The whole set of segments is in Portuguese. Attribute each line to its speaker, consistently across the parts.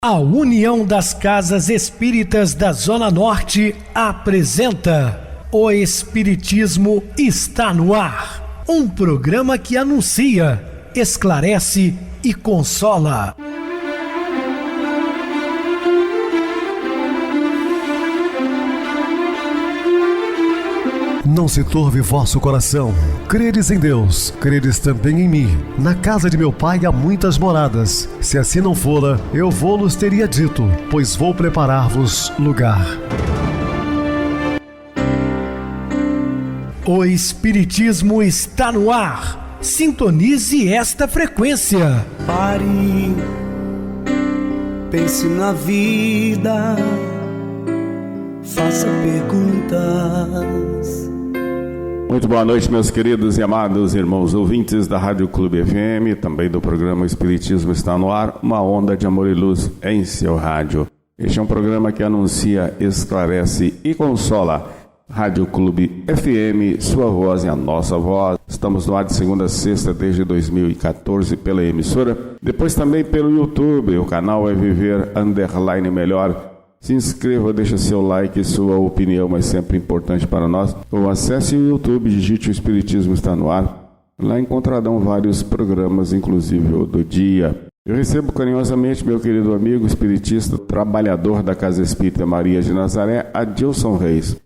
Speaker 1: A União das Casas Espíritas da Zona Norte apresenta O Espiritismo está no ar, um programa que anuncia, esclarece e consola.
Speaker 2: Não se turve vosso coração. Credes em Deus, credes também em mim. Na casa de meu pai há muitas moradas. Se assim não fora, eu vou-los teria dito, pois vou preparar-vos lugar.
Speaker 1: O Espiritismo está no ar. Sintonize esta frequência.
Speaker 3: Pare, pense na vida, faça perguntas.
Speaker 4: Muito boa noite, meus queridos e amados irmãos ouvintes da Rádio Clube FM, também do programa Espiritismo está no ar, uma onda de amor e luz em seu rádio. Este é um programa que anuncia, esclarece e consola. Rádio Clube FM, sua voz e a nossa voz. Estamos no ar de segunda a sexta desde 2014 pela emissora. Depois também pelo YouTube, o canal é Viver _ Melhor. Se inscreva, deixa seu like, sua opinião é sempre importante para nós. Ou acesse o YouTube, digite o Espiritismo está no ar. Lá encontrarão vários programas, inclusive o do dia. Eu recebo carinhosamente meu querido amigo espiritista, trabalhador da Casa Espírita Maria de Nazaré, Adilson Reis.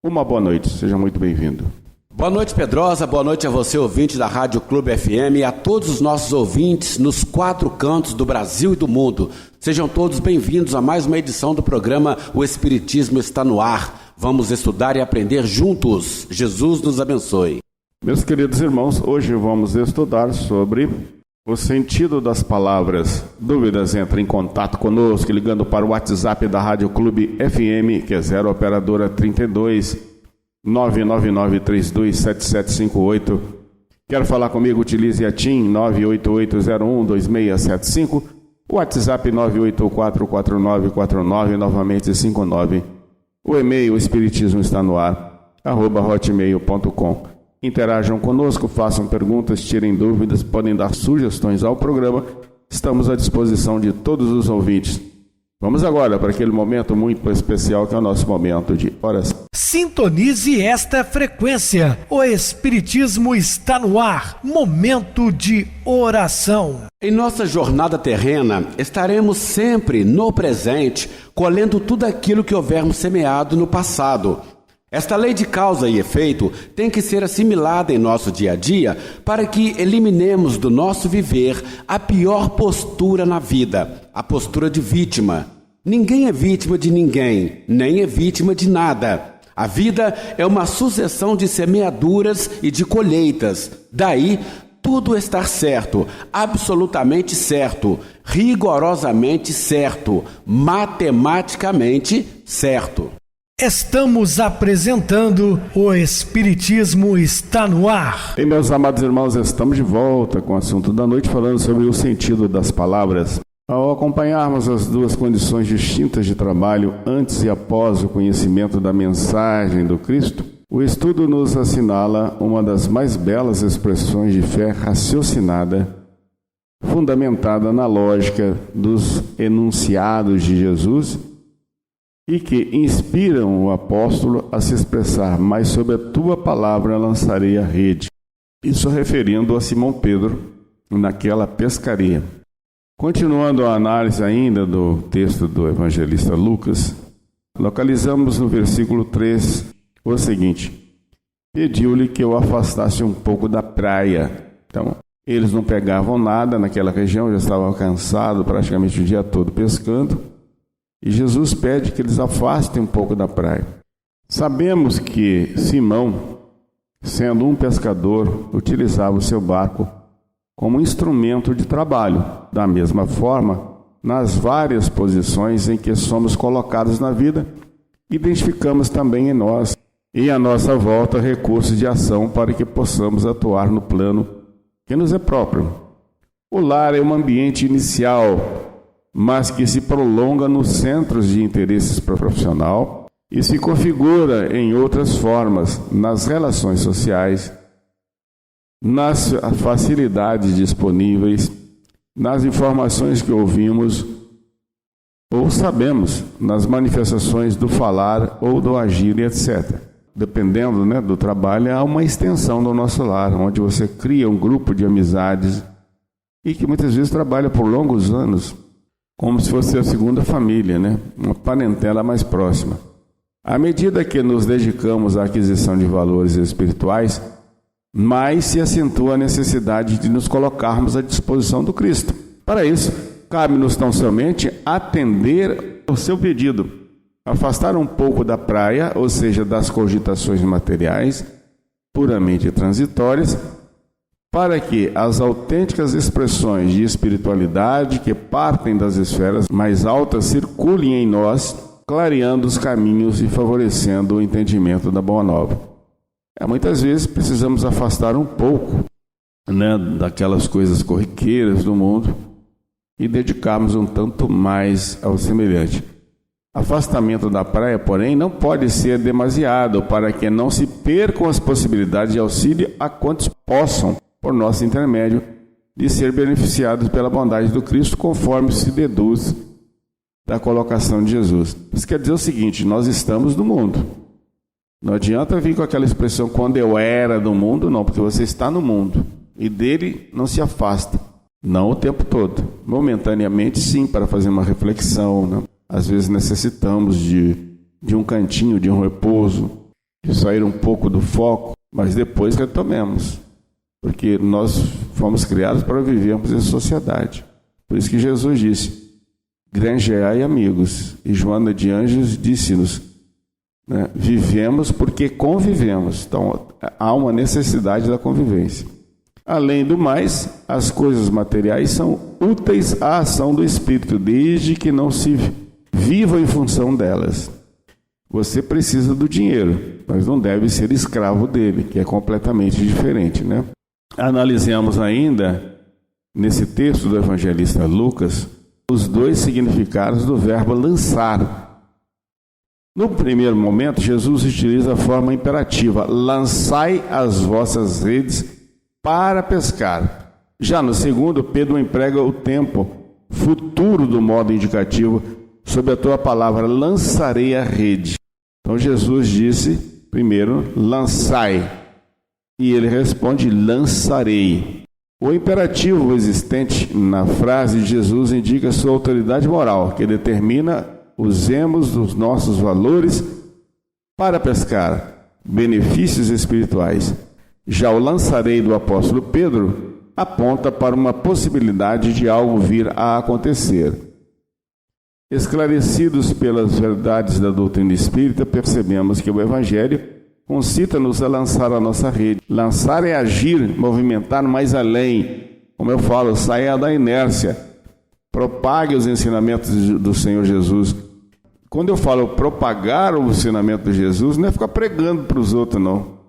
Speaker 4: Uma boa noite, seja muito bem-vindo.
Speaker 5: Boa noite, Pedrosa, boa noite a você, ouvinte da Rádio Clube FM, e a todos os nossos ouvintes nos 4 cantos do Brasil e do mundo. Sejam todos bem-vindos a mais uma edição do programa O Espiritismo está no ar. Vamos estudar e aprender juntos. Jesus nos abençoe.
Speaker 4: Meus queridos irmãos, hoje vamos estudar sobre o sentido das palavras. Dúvidas, entre em contato conosco ligando para o WhatsApp da Rádio Clube FM, que é 0 operadora 32 999327758. Quer falar comigo? Utilize a TIM 988012675, o WhatsApp 9844949, novamente 59. O e-mail espiritismo está no ar, @hotmail.com. Interajam conosco, façam perguntas, tirem dúvidas, podem dar sugestões ao programa. Estamos à disposição de todos os ouvintes. Vamos agora para aquele momento muito especial que é o nosso momento de oração.
Speaker 1: Sintonize esta frequência. O Espiritismo está no ar. Momento de oração.
Speaker 5: Em nossa jornada terrena, estaremos sempre no presente, colhendo tudo aquilo que houvermos semeado no passado. Esta lei de causa e efeito tem que ser assimilada em nosso dia a dia para que eliminemos do nosso viver a pior postura na vida, a postura de vítima. Ninguém é vítima de ninguém, nem é vítima de nada. A vida é uma sucessão de semeaduras e de colheitas. Daí, tudo estar certo, absolutamente certo, rigorosamente certo, matematicamente certo.
Speaker 1: Estamos apresentando O Espiritismo está no ar.
Speaker 4: E meus amados irmãos, estamos de volta com o assunto da noite, falando sobre o sentido das palavras. Ao acompanharmos as duas condições distintas de trabalho antes e após o conhecimento da mensagem do Cristo, o estudo nos assinala uma das mais belas expressões de fé raciocinada, fundamentada na lógica dos enunciados de Jesus e que inspiram o apóstolo a se expressar: "Mas sob a tua palavra lançarei a rede". Isso referindo a Simão Pedro naquela pescaria. Continuando a análise ainda do texto do evangelista Lucas, localizamos no versículo 3 o seguinte: pediu-lhe que o afastasse um pouco da praia. Então, eles não pegavam nada naquela região, já estavam cansados praticamente o dia todo pescando, e Jesus pede que eles afastem um pouco da praia. Sabemos que Simão, sendo um pescador, utilizava o seu barco como instrumento de trabalho. Da mesma forma, nas várias posições em que somos colocados na vida, identificamos também em nós e à nossa volta recursos de ação para que possamos atuar no plano que nos é próprio. O lar é um ambiente inicial, mas que se prolonga nos centros de interesses profissional e se configura em outras formas, nas relações sociais, nas facilidades disponíveis, nas informações que ouvimos ou sabemos nas manifestações do falar ou do agir, etc. Dependendo, do trabalho, há uma extensão do nosso lar, onde você cria um grupo de amizades e que muitas vezes trabalha por longos anos, como se fosse a segunda família, uma parentela mais próxima. À medida que nos dedicamos à aquisição de valores espirituais, mais se acentua a necessidade de nos colocarmos à disposição do Cristo. Para isso, cabe-nos tão somente atender ao seu pedido, afastar um pouco da praia, ou seja, das cogitações materiais, puramente transitórias, para que as autênticas expressões de espiritualidade que partem das esferas mais altas circulem em nós, clareando os caminhos e favorecendo o entendimento da Boa Nova. Muitas vezes precisamos afastar um pouco daquelas coisas corriqueiras do mundo e dedicarmos um tanto mais ao semelhante. Afastamento da praia, porém, não pode ser demasiado para que não se percam as possibilidades de auxílio a quantos possam, por nosso intermédio, de ser beneficiados pela bondade do Cristo, conforme se deduz da colocação de Jesus. Isso quer dizer o seguinte: nós estamos no mundo. Não adianta vir com aquela expressão, quando eu era do mundo, não, porque você está no mundo e dele não se afasta. Não o tempo todo. Momentaneamente, sim, para fazer uma reflexão. Às vezes necessitamos de um cantinho, de um repouso, de sair um pouco do foco, mas depois retomemos. Porque nós fomos criados para vivermos em sociedade. Por isso que Jesus disse, granjeai amigos. E Joana de Anjos disse-nos, vivemos porque convivemos. Então, há uma necessidade da convivência. Além do mais, as coisas materiais são úteis à ação do Espírito, desde que não se viva em função delas. Você precisa do dinheiro, mas não deve ser escravo dele, que é completamente diferente, Analisemos ainda, nesse texto do evangelista Lucas, os dois significados do verbo lançar. No primeiro momento, Jesus utiliza a forma imperativa, lançai as vossas redes para pescar. Já no segundo, Pedro emprega o tempo futuro do modo indicativo, sob a tua palavra, lançarei a rede. Então Jesus disse, primeiro, lançai. E ele responde, lançarei. O imperativo existente na frase de Jesus indica sua autoridade moral, que determina usemos dos nossos valores para pescar benefícios espirituais. Já o lançarei do apóstolo Pedro aponta para uma possibilidade de algo vir a acontecer. Esclarecidos pelas verdades da doutrina espírita, percebemos que o Evangelho concita-nos a lançar a nossa rede. Lançar é agir, movimentar mais além. Como eu falo, saia da inércia. Propague os ensinamentos do Senhor Jesus. Quando eu falo propagar o ensinamento de Jesus, não é ficar pregando para os outros, não.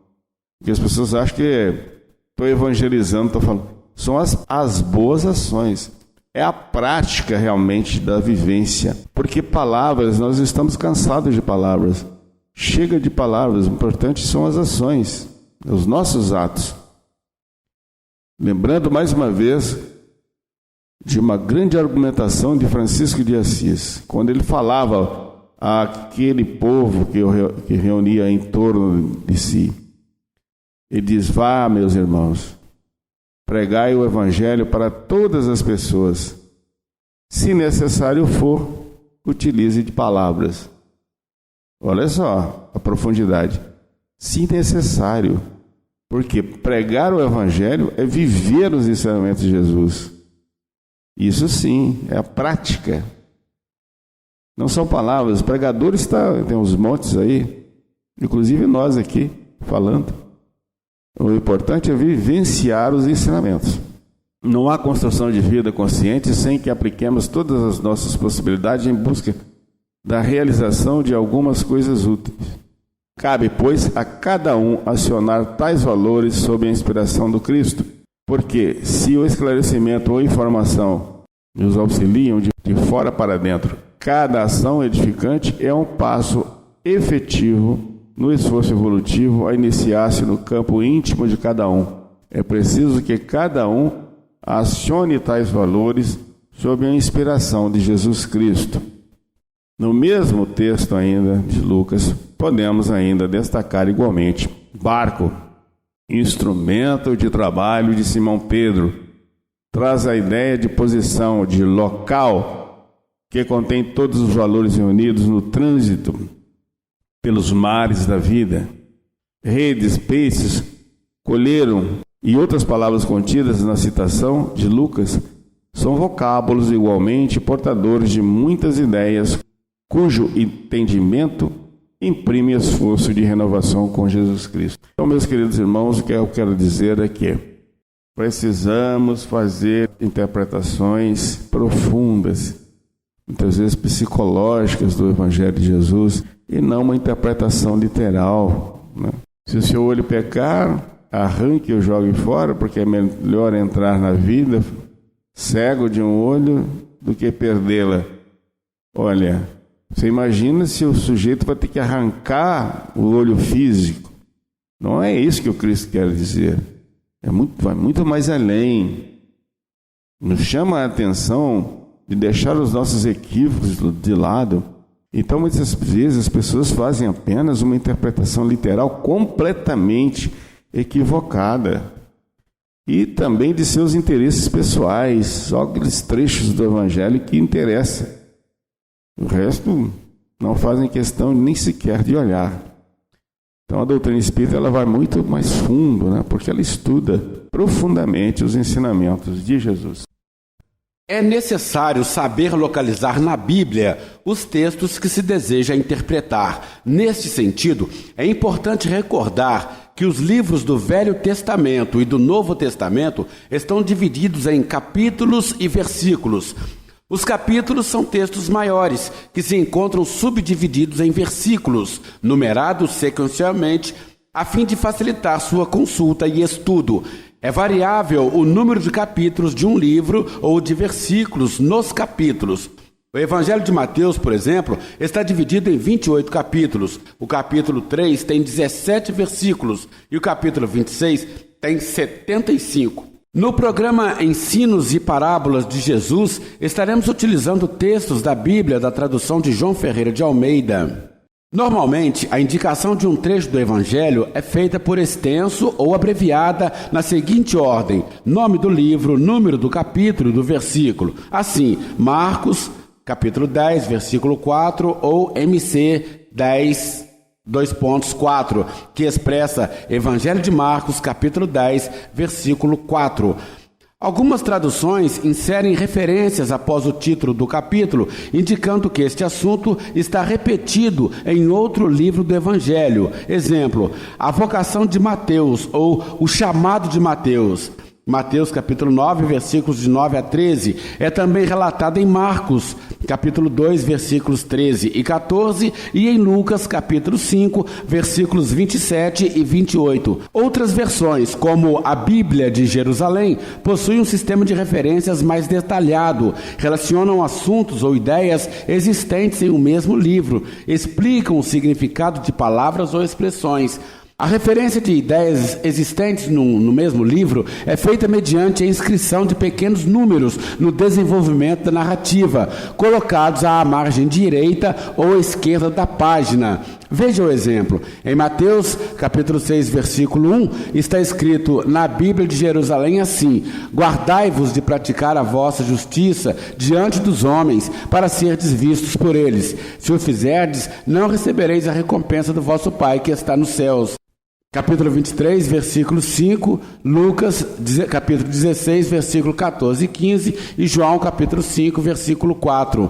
Speaker 4: Porque as pessoas acham que estou evangelizando, estou falando. São as boas ações. É a prática realmente da vivência. Porque palavras, nós estamos cansados de palavras. Chega de palavras, o importante são as ações, os nossos atos. Lembrando mais uma vez de uma grande argumentação de Francisco de Assis, quando ele falava àquele povo que reunia em torno de si. Ele diz, vá, meus irmãos, pregai o Evangelho para todas as pessoas. Se necessário for, utilize de palavras. Olha só a profundidade. Se necessário, porque pregar o Evangelho é viver os ensinamentos de Jesus. Isso sim, é a prática. Não são palavras. Pregadores tem uns montes aí, inclusive nós aqui falando. O importante é vivenciar os ensinamentos. Não há construção de vida consciente sem que apliquemos todas as nossas possibilidades em busca da realização de algumas coisas úteis. Cabe, pois, a cada um acionar tais valores sob a inspiração do Cristo, porque se o esclarecimento ou informação nos auxiliam de fora para dentro, cada ação edificante é um passo efetivo no esforço evolutivo a iniciar-se no campo íntimo de cada um. É preciso que cada um acione tais valores sob a inspiração de Jesus Cristo. No mesmo texto ainda de Lucas, podemos ainda destacar igualmente barco, instrumento de trabalho de Simão Pedro. Traz a ideia de posição, de local, que contém todos os valores reunidos no trânsito pelos mares da vida. Redes, peixes, colheram, e outras palavras contidas na citação de Lucas são vocábulos igualmente portadores de muitas ideias, cujo entendimento imprime esforço de renovação com Jesus Cristo. Então, meus queridos irmãos, o que eu quero dizer é que precisamos fazer interpretações profundas, muitas vezes psicológicas, do Evangelho de Jesus, e não uma interpretação literal, né? Se o seu olho pecar, arranque e o jogue fora, porque é melhor entrar na vida cego de um olho do que perdê-la. Olha, você imagina se o sujeito vai ter que arrancar o olho físico. Não é isso que o Cristo quer dizer. Vai muito mais além. Nos chama a atenção de deixar os nossos equívocos de lado. Então, muitas vezes, as pessoas fazem apenas uma interpretação literal completamente equivocada. E também de seus interesses pessoais, só aqueles trechos do Evangelho que interessam. O resto não fazem questão nem sequer de olhar. Então a doutrina espírita ela vai muito mais fundo, né? Porque ela estuda profundamente os ensinamentos de Jesus.
Speaker 5: É necessário saber localizar na Bíblia os textos que se deseja interpretar. Neste sentido, é importante recordar que os livros do Velho Testamento e do Novo Testamento estão divididos em capítulos e versículos. Os capítulos são textos maiores, que se encontram subdivididos em versículos, numerados sequencialmente, a fim de facilitar sua consulta e estudo. É variável o número de capítulos de um livro ou de versículos nos capítulos. O Evangelho de Mateus, por exemplo, está dividido em 28 capítulos. O capítulo 3 tem 17 versículos e o capítulo 26 tem 75. No programa Ensinos e Parábolas de Jesus, estaremos utilizando textos da Bíblia da tradução de João Ferreira de Almeida. Normalmente, a indicação de um trecho do Evangelho é feita por extenso ou abreviada na seguinte ordem: nome do livro, número do capítulo e do versículo. Assim, Marcos, capítulo 10, versículo 4, ou MC 10, 2.4, que expressa Evangelho de Marcos, capítulo 10, versículo 4. Algumas traduções inserem referências após o título do capítulo, indicando que este assunto está repetido em outro livro do Evangelho. Exemplo, a vocação de Mateus ou o chamado de Mateus. Mateus capítulo 9, versículos de 9 a 13, é também relatado em Marcos, capítulo 2, versículos 13 e 14, e em Lucas, capítulo 5, versículos 27 e 28. Outras versões, como a Bíblia de Jerusalém, possuem um sistema de referências mais detalhado, relacionam assuntos ou ideias existentes em um mesmo livro, explicam o significado de palavras ou expressões. A referência de ideias existentes no mesmo livro é feita mediante a inscrição de pequenos números no desenvolvimento da narrativa, colocados à margem direita ou esquerda da página. Veja o exemplo. Em Mateus, capítulo 6, versículo 1, está escrito na Bíblia de Jerusalém assim: guardai-vos de praticar a vossa justiça diante dos homens, para serdes vistos por eles. Se o fizerdes, não recebereis a recompensa do vosso Pai que está nos céus. Capítulo 23, versículo 5, Lucas, capítulo 16, versículo 14 e 15, e João, capítulo 5, versículo 4.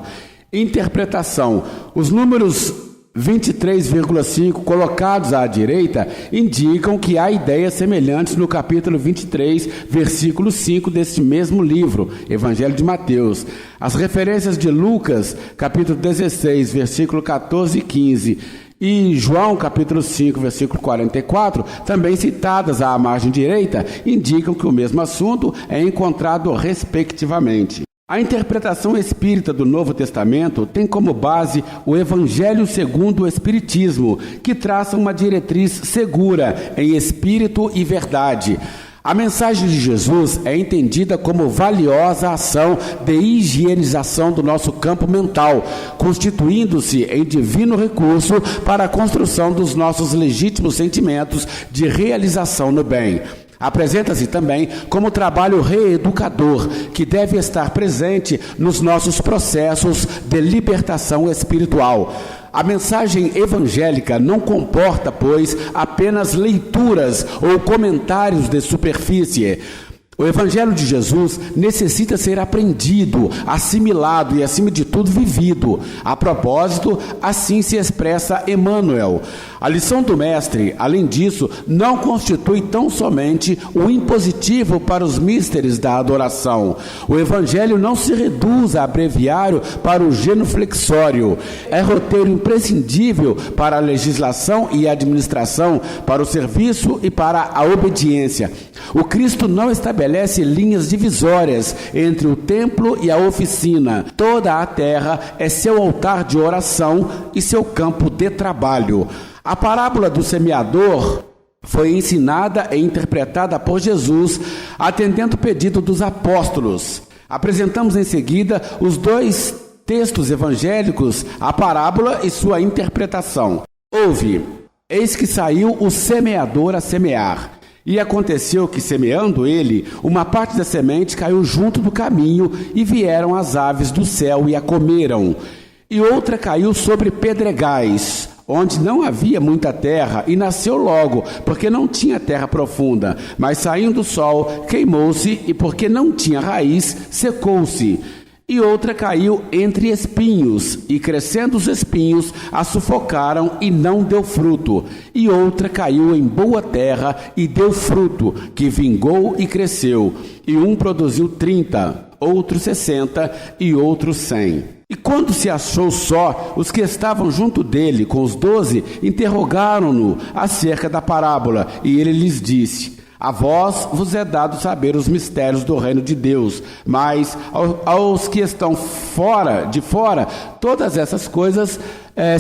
Speaker 5: Interpretação. Os números 23,5 colocados à direita indicam que há ideias semelhantes no capítulo 23, versículo 5 deste mesmo livro, Evangelho de Mateus. As referências de Lucas, capítulo 16, versículo 14 e 15, e João, capítulo 5, versículo 44, também citadas à margem direita, indicam que o mesmo assunto é encontrado respectivamente. A interpretação espírita do Novo Testamento tem como base o Evangelho segundo o Espiritismo, que traça uma diretriz segura em espírito e verdade. A mensagem de Jesus é entendida como valiosa ação de higienização do nosso campo mental, constituindo-se em divino recurso para a construção dos nossos legítimos sentimentos de realização no bem. Apresenta-se também como trabalho reeducador, que deve estar presente nos nossos processos de libertação espiritual. A mensagem evangélica não comporta, pois, apenas leituras ou comentários de superfície. O Evangelho de Jesus necessita ser aprendido, assimilado e, acima de tudo, vivido. A propósito, assim se expressa Emmanuel. A lição do Mestre, além disso, não constitui tão somente o impositivo para os místeres da adoração. O Evangelho não se reduz a abreviário para o genuflexório. É roteiro imprescindível para a legislação e administração, para o serviço e para a obediência. O Cristo não estabelece linhas divisórias entre o templo e a oficina. Toda a terra é seu altar de oração e seu campo de trabalho. A parábola do semeador foi ensinada e interpretada por Jesus, atendendo o pedido dos apóstolos. Apresentamos em seguida os dois textos evangélicos, a parábola e sua interpretação. Ouve: eis que saiu o semeador a semear. E aconteceu que, semeando ele, uma parte da semente caiu junto do caminho, e vieram as aves do céu e a comeram. E outra caiu sobre pedregais, onde não havia muita terra, e nasceu logo, porque não tinha terra profunda. Mas saindo o sol, queimou-se, e porque não tinha raiz, secou-se. E outra caiu entre espinhos, e crescendo os espinhos, a sufocaram e não deu fruto. E outra caiu em boa terra e deu fruto, que vingou e cresceu. E um produziu 30, outro 60 e outro 100. E quando se achou só, os que estavam junto dele, com os 12, interrogaram-no acerca da parábola, e ele lhes disse: a vós vos é dado saber os mistérios do reino de Deus, mas aos que estão de fora, todas essas coisas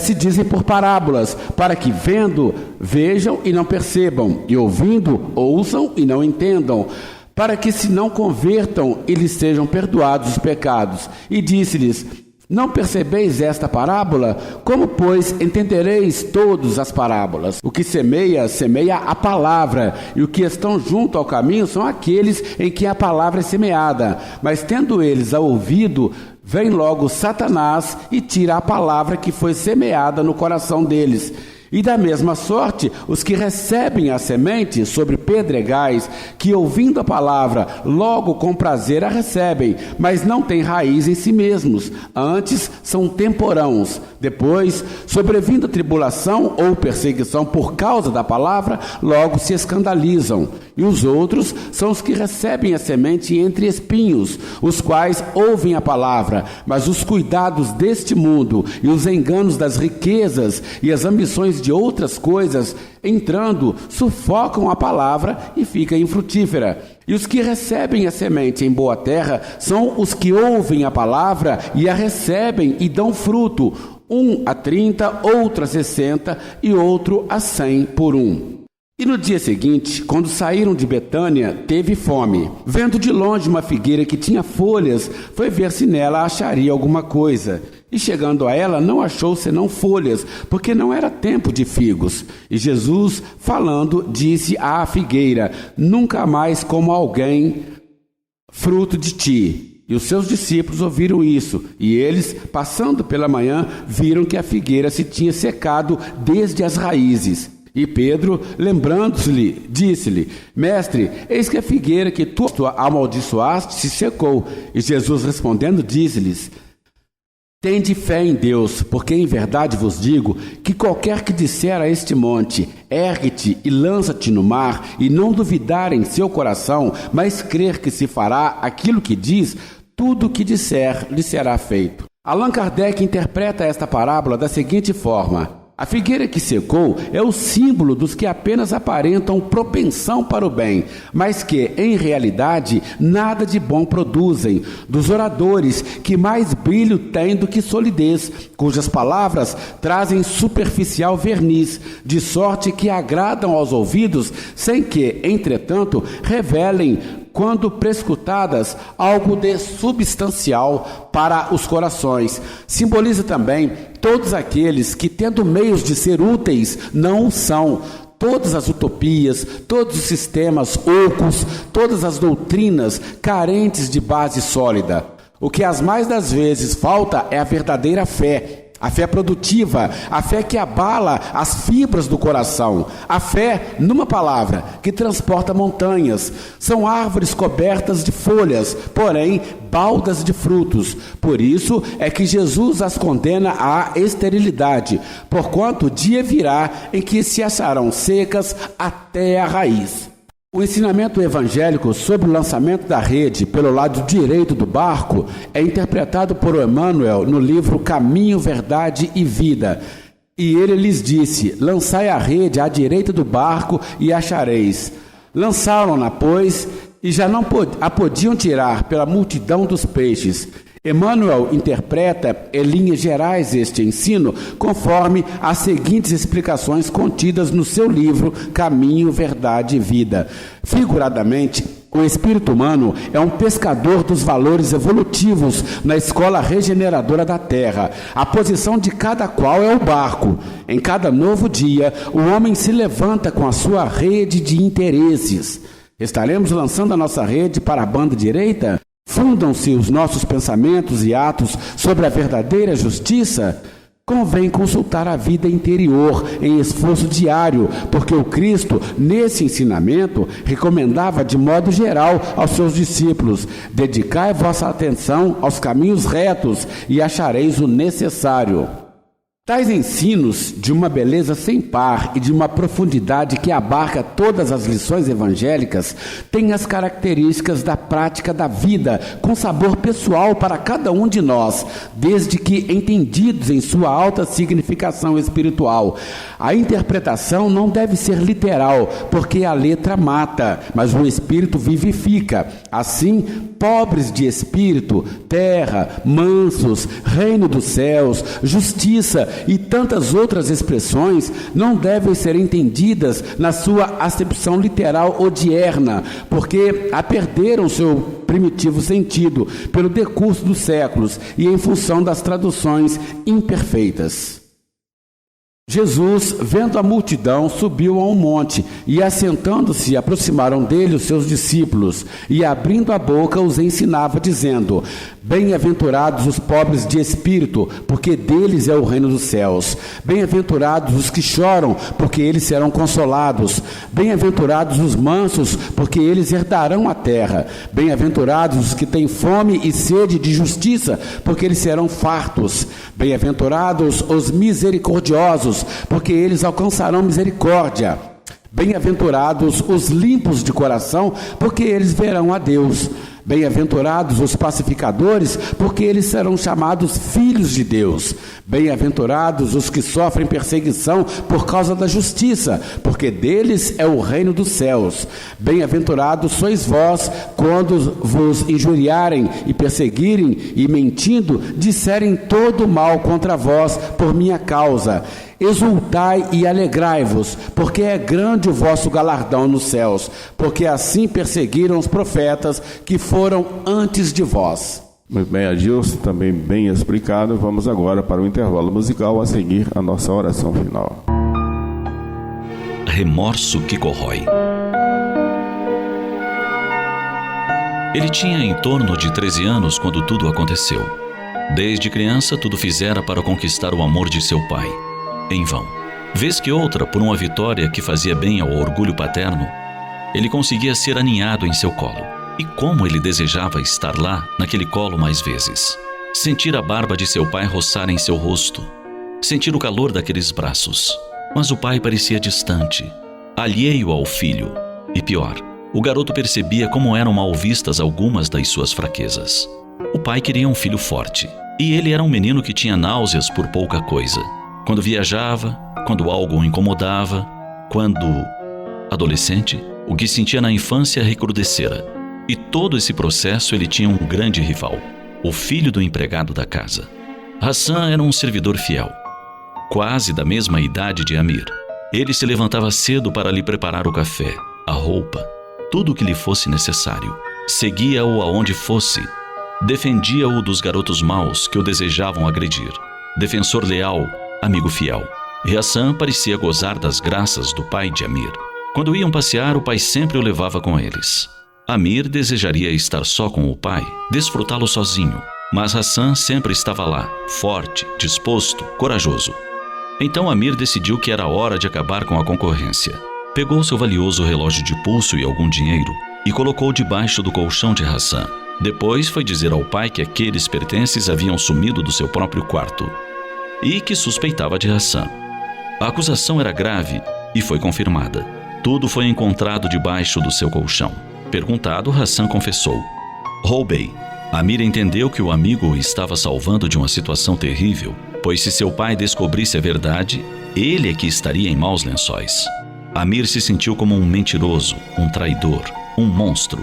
Speaker 5: se dizem por parábolas, para que vendo, vejam e não percebam, e ouvindo, ouçam e não entendam, para que se não convertam e lhes sejam perdoados os pecados. E disse-lhes: não percebeis esta parábola? Como, pois, entendereis todas as parábolas? O que semeia, semeia a palavra, e o que estão junto ao caminho são aqueles em que a palavra é semeada. Mas tendo eles a ouvido, vem logo Satanás e tira a palavra que foi semeada no coração deles. E da mesma sorte, os que recebem a semente sobre pedregais, que ouvindo a palavra, logo com prazer a recebem, mas não têm raiz em si mesmos, antes são temporãos. Depois, sobrevindo tribulação ou perseguição por causa da palavra, logo se escandalizam. E os outros são os que recebem a semente entre espinhos, os quais ouvem a palavra, mas os cuidados deste mundo e os enganos das riquezas e as ambições de outras coisas, entrando, sufocam a palavra e fica infrutífera. E os que recebem a semente em boa terra são os que ouvem a palavra e a recebem e dão fruto, um a 30, outro a 60 e outro a 100 por um. E no dia seguinte, quando saíram de Betânia, teve fome. Vendo de longe uma figueira que tinha folhas, foi ver se nela acharia alguma coisa. E chegando a ela, não achou senão folhas, porque não era tempo de figos. E Jesus, falando, disse à figueira: nunca mais como alguém fruto de ti. E os seus discípulos ouviram isso, e eles, passando pela manhã, viram que a figueira se tinha secado desde as raízes. E Pedro, lembrando-se-lhe, disse-lhe: mestre, eis que a figueira que tu amaldiçoaste se secou. E Jesus respondendo, disse-lhes: tende fé em Deus, porque em verdade vos digo que qualquer que disser a este monte: ergue-te e lança-te no mar, e não duvidar em seu coração, mas crer que se fará aquilo que diz, tudo o que disser lhe será feito. Allan Kardec interpreta esta parábola da seguinte forma: A figueira que secou é o símbolo dos que apenas aparentam propensão para o bem, mas que, em realidade, nada de bom produzem, dos oradores que mais brilho têm do que solidez, cujas palavras trazem superficial verniz, de sorte que agradam aos ouvidos, sem que, entretanto, revelem, quando prescrutadas, algo de substancial para os corações. Simboliza também todos aqueles que, tendo meios de ser úteis, não o são. Todas as utopias, todos os sistemas ocos, todas as doutrinas carentes de base sólida. O que as mais das vezes falta é a verdadeira fé. A fé produtiva, a fé que abala as fibras do coração, a fé, numa palavra, que transporta montanhas. São árvores cobertas de folhas, porém baldas de frutos. Por isso é que Jesus as condena à esterilidade, porquanto o dia virá em que se acharão secas até a raiz. O ensinamento evangélico sobre o lançamento da rede pelo lado direito do barco é interpretado por Emmanuel no livro Caminho, Verdade e Vida. E ele lhes disse: lançai a rede à direita do barco e achareis. Lançaram-na, pois, e já não a podiam tirar pela multidão dos peixes. Emmanuel interpreta em linhas gerais este ensino conforme as seguintes explicações contidas no seu livro Caminho, Verdade e Vida. Figuradamente, o espírito humano é um pescador dos valores evolutivos na escola regeneradora da Terra. A posição de cada qual é o barco. Em cada novo dia, o homem se levanta com a sua rede de interesses. Estaremos lançando a nossa rede para a banda direita? Fundam-se os nossos pensamentos e atos sobre a verdadeira justiça? Convém consultar a vida interior em esforço diário, porque o Cristo, nesse ensinamento, recomendava de modo geral aos seus discípulos: dedicai vossa atenção aos caminhos retos e achareis o necessário. Tais ensinos, de uma beleza sem par e de uma profundidade que abarca todas as lições evangélicas, têm as características da prática da vida, com sabor pessoal para cada um de nós, desde que entendidos em sua alta significação espiritual. A interpretação não deve ser literal, porque a letra mata, mas o espírito vivifica. Assim, pobres de espírito, terra, mansos, reino dos céus, justiça e tantas outras expressões não devem ser entendidas na sua acepção literal odierna, porque a perderam seu primitivo sentido pelo decurso dos séculos e em função das traduções imperfeitas. Jesus, vendo a multidão, subiu a um monte, e assentando-se, aproximaram dele os seus discípulos, e abrindo a boca os ensinava, dizendo: bem-aventurados os pobres de espírito, porque deles é o reino dos céus. Bem-aventurados os que choram, porque eles serão consolados. Bem-aventurados os mansos, porque eles herdarão a terra. Bem-aventurados os que têm fome e sede de justiça, porque eles serão fartos. Bem-aventurados os misericordiosos, porque eles alcançarão misericórdia. Bem-aventurados os limpos de coração, porque eles verão a Deus. Bem-aventurados os pacificadores, porque eles serão chamados filhos de Deus. Bem-aventurados os que sofrem perseguição por causa da justiça, porque deles é o reino dos céus. Bem-aventurados sois vós, quando vos injuriarem e perseguirem e, mentindo, disserem todo mal contra vós por minha causa. Exultai e alegrai-vos, porque é grande o vosso galardão nos céus, porque assim perseguiram os profetas que foram antes de vós.
Speaker 4: Muito bem, Adilson, também bem explicado. Vamos agora para o intervalo musical, a seguir a nossa oração final.
Speaker 6: Remorso que corrói. Ele tinha em torno de 13 anos quando tudo aconteceu. Desde criança, tudo fizera para conquistar o amor de seu pai. Em vão. Vez que outra, por uma vitória que fazia bem ao orgulho paterno, ele conseguia ser aninhado em seu colo. E como ele desejava estar lá, naquele colo mais vezes. Sentir a barba de seu pai roçar em seu rosto. Sentir o calor daqueles braços. Mas o pai parecia distante, alheio ao filho. E pior, o garoto percebia como eram mal vistas algumas das suas fraquezas. O pai queria um filho forte. E ele era um menino que tinha náuseas por pouca coisa. Quando viajava, quando algo o incomodava, quando, adolescente, o que sentia na infância recrudescera. E todo esse processo ele tinha um grande rival, o filho do empregado da casa. Hassan era um servidor fiel, quase da mesma idade de Amir. Ele se levantava cedo para lhe preparar o café, a roupa, tudo o que lhe fosse necessário. Seguia-o aonde fosse. Defendia-o dos garotos maus que o desejavam agredir. Defensor leal, amigo fiel. E Hassan parecia gozar das graças do pai de Amir. Quando iam passear, o pai sempre o levava com eles. Amir desejaria estar só com o pai, desfrutá-lo sozinho. Mas Hassan sempre estava lá, forte, disposto, corajoso. Então Amir decidiu que era hora de acabar com a concorrência. Pegou seu valioso relógio de pulso e algum dinheiro e colocou debaixo do colchão de Hassan. Depois foi dizer ao pai que aqueles pertences haviam sumido do seu próprio quarto e que suspeitava de Hassan. A acusação era grave e foi confirmada. Tudo foi encontrado debaixo do seu colchão. Perguntado, Hassan confessou: roubei. Amir entendeu que o amigo o estava salvando de uma situação terrível, pois se seu pai descobrisse a verdade, ele é que estaria em maus lençóis. Amir se sentiu como um mentiroso, um traidor, um monstro.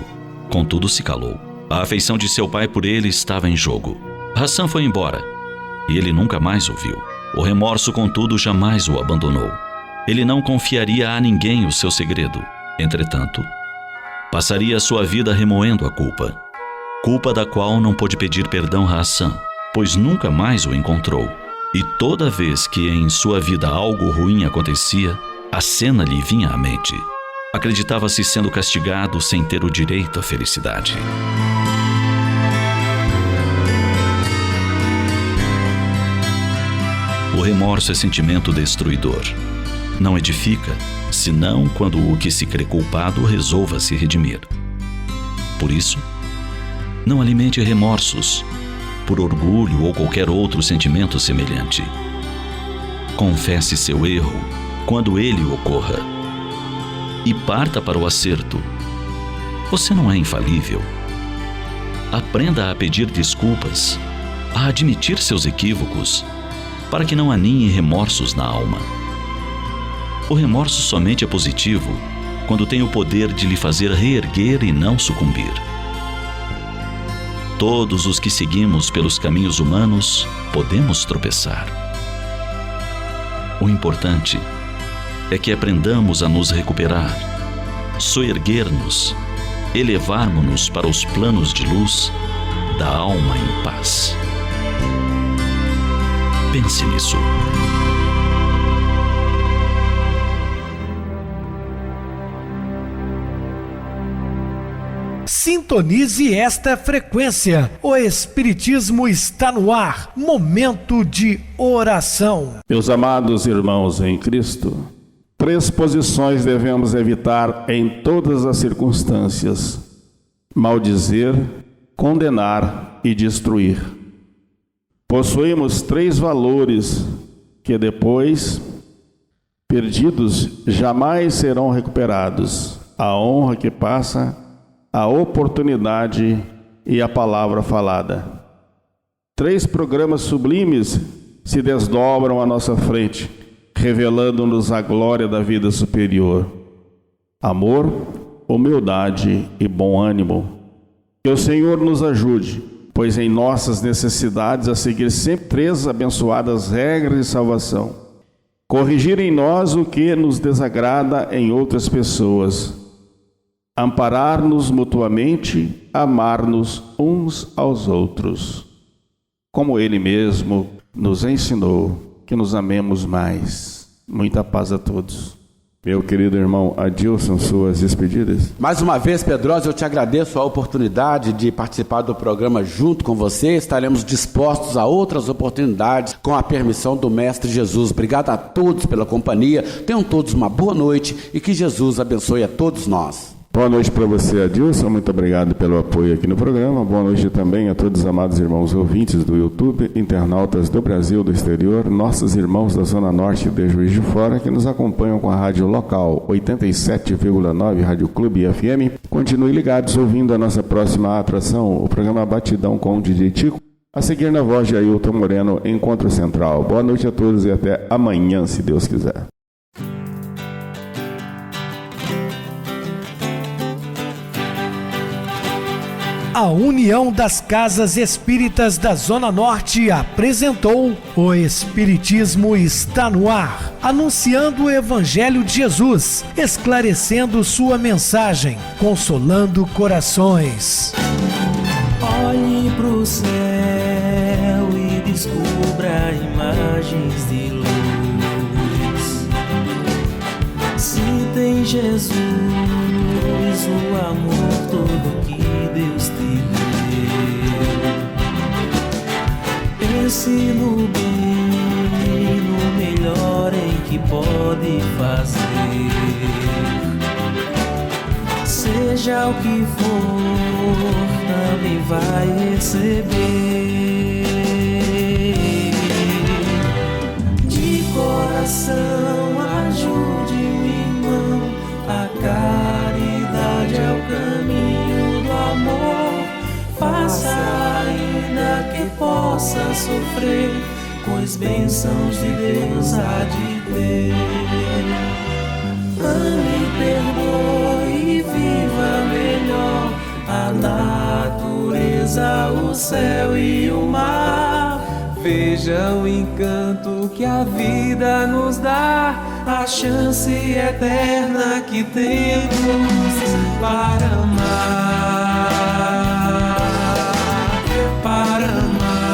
Speaker 6: Contudo, se calou. A afeição de seu pai por ele estava em jogo. Hassan foi embora e ele nunca mais o viu. O remorso, contudo, jamais o abandonou. Ele não confiaria a ninguém o seu segredo. Entretanto, passaria a sua vida remoendo a culpa. Culpa da qual não pôde pedir perdão a Hassan, pois nunca mais o encontrou. E toda vez que em sua vida algo ruim acontecia, a cena lhe vinha à mente. Acreditava-se sendo castigado sem ter o direito à felicidade. O remorso é sentimento destruidor. Não edifica, senão quando o que se crê culpado resolva se redimir. Por isso, não alimente remorsos por orgulho ou qualquer outro sentimento semelhante. Confesse seu erro quando ele ocorra e parta para o acerto. Você não é infalível. Aprenda a pedir desculpas, a admitir seus equívocos, para que não aninhe remorsos na alma. O remorso somente é positivo quando tem o poder de lhe fazer reerguer e não sucumbir. Todos os que seguimos pelos caminhos humanos podemos tropeçar. O importante é que aprendamos a nos recuperar, soerguer-nos, elevarmos-nos para os planos de luz da alma em paz. Pense nisso.
Speaker 1: Sintonize esta frequência. O Espiritismo está no ar. Momento de oração.
Speaker 4: Meus amados irmãos em Cristo, 3 posições devemos evitar em todas as circunstâncias: maldizer, condenar e destruir. Possuímos 3 valores que, depois perdidos, jamais serão recuperados: a honra que passa, a oportunidade e a palavra falada. 3 programas sublimes se desdobram à nossa frente, revelando-nos a glória da vida superior: amor, humildade e bom ânimo. Que o Senhor nos ajude, pois em nossas necessidades a seguir sempre 3 abençoadas regras de salvação: corrigir em nós o que nos desagrada em outras pessoas, amparar-nos mutuamente, amar-nos uns aos outros, como Ele mesmo nos ensinou, que nos amemos mais. Muita paz a todos. Meu querido irmão Adilson, suas despedidas.
Speaker 5: Mais uma vez, Pedrosa, eu te agradeço a oportunidade de participar do programa junto com você. Estaremos dispostos a outras oportunidades com a permissão do Mestre Jesus. Obrigado a todos pela companhia. Tenham todos uma boa noite e que Jesus abençoe a todos nós.
Speaker 4: Boa noite para você, Adilson. Muito obrigado pelo apoio aqui no programa. Boa noite também a todos os amados irmãos ouvintes do YouTube, internautas do Brasil, do exterior, nossos irmãos da Zona Norte de Juiz de Fora, que nos acompanham com a rádio local 87,9 Rádio Clube FM. Continue ligados ouvindo a nossa próxima atração, o programa Batidão com o DJ Tico, A seguir, na voz de Ailton Moreno, Encontro Central. Boa noite a todos e até amanhã, se Deus quiser.
Speaker 1: A União das Casas Espíritas da Zona Norte apresentou O Espiritismo Está no Ar, anunciando o Evangelho de Jesus, esclarecendo sua mensagem, consolando corações.
Speaker 3: Olhe pro céu e descubra imagens de luz. Se tem Jesus, o amor todo que Deus te deu. Pense no bem, no melhor em que pode fazer. Seja o que for, também vai receber. De coração, ajude o irmão. A caridade é o caminho do amor. Faça ainda que possa sofrer, pois bênçãos de Deus há de ter. Ame, perdoe e viva melhor a natureza, o céu e o mar. Veja o encanto que a vida nos dá, a chance eterna que temos para amar, para amar.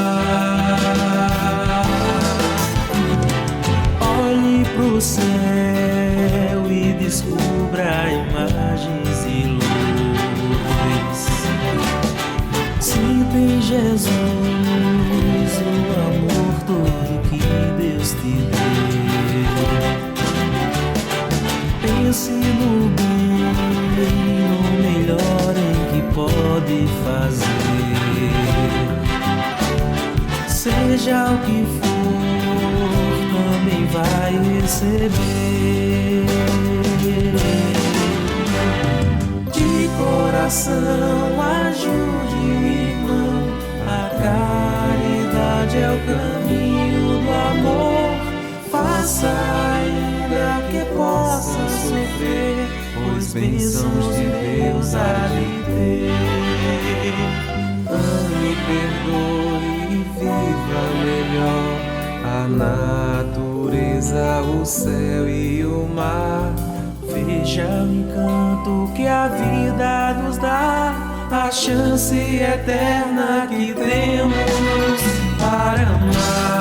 Speaker 3: Olhe pro céu e descubra imagens e luz. Sinta em Jesus o amor todo que Deus te deu. Pense no bem, no melhor em que pode fazer. Seja o que for, também vai receber. De coração, ajude o irmão. A caridade é o caminho do amor. Faça ainda que possa sofrer, pois bênçãos de Deus há de ter. Ame, perdoe e viva melhor a natureza, o céu e o mar. Veja o encanto que a vida nos dá, a chance eterna que temos para amar.